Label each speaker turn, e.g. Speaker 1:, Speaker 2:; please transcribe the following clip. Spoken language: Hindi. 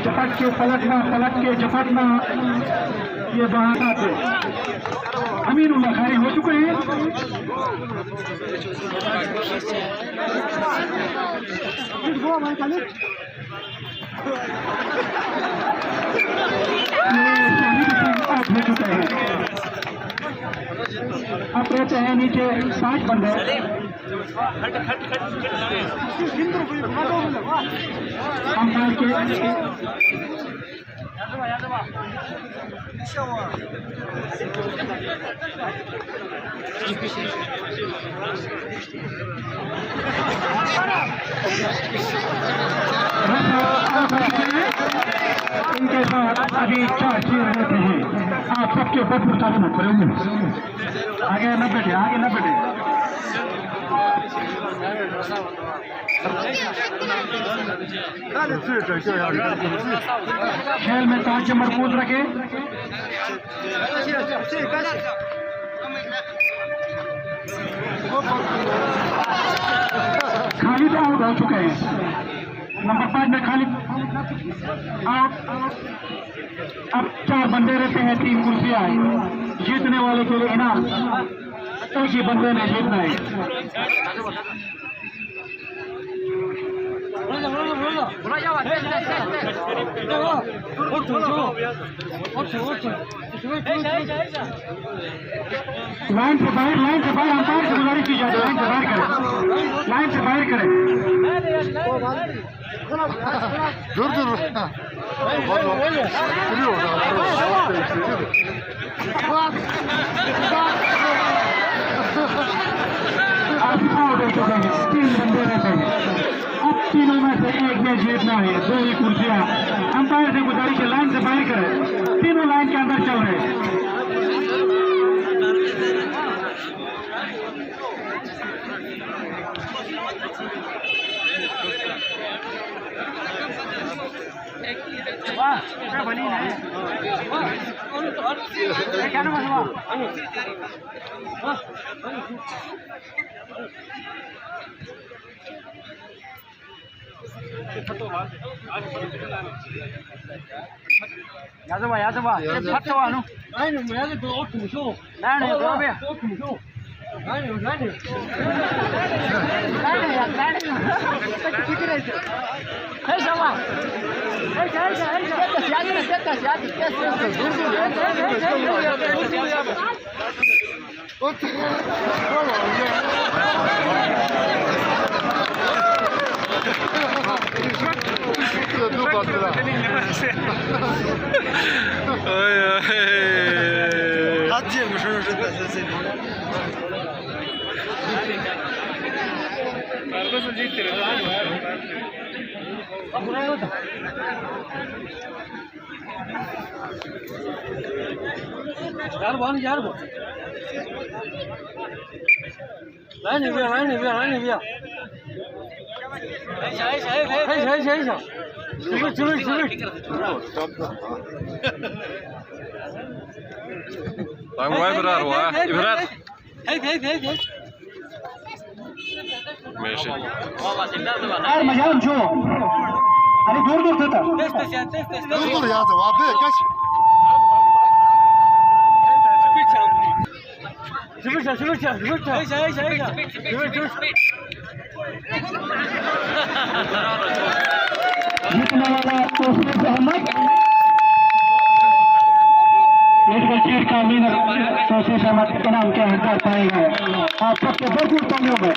Speaker 1: झपट के पलटना, पलट के झपटना, ये बहाना थे। अमीनुल्लाह खारी हो चुके हैं। अब रहते हैं नीचे 5 बंदे। अंपायर के इनके साथ अभी 4 चीज रहते हैं। आप सबके ऊपर तालीम करेंगे। आगे न बैठे, आगे न बैठे। खेल में ताज मरकूज रखे। खालिद आउट हो चुके हैं। नंबर 5 में खालिद आउट। अब 4 बंदे रहते हैं, 3 कुर्सियां। जीतने वाले के लिए इनाम एक ही बंदे ने जीतना है। लाइन से बाहर, लाइन से बाहर। अंपायर से गुजारिश की जाती है, लाइन से बाहर करें, लाइन से बाहर करें।
Speaker 2: dur dur.
Speaker 1: तीन बंदे रहते हैं। अब तीनों में से एक मैच जीतना है। 2 ही कुर्सियां। अंपायर से गुजारिश है, लाइन से बाहर करें। तीनों लाइन के अंदर चल रहे हैं। 야자봐. 파트 와노. 아니, 뭐 야자 그 옷 좀 줘. 나는 그러면 옷 좀 줘. 나는.
Speaker 2: Отдельно, что же это за цель?
Speaker 3: Lang var Ibrar va? Ibrar.
Speaker 2: Hej.
Speaker 3: Meşin.
Speaker 1: यार मजाक जो अरे दूर था
Speaker 2: Dur ya da abi kaç.
Speaker 1: Sıvırça. जीतने वाला तौसीफ अहमद, चीज का लीडर तौसीफ अहमद के नाम के हकदार पाए गए। आप सबके भरपूर तालियों में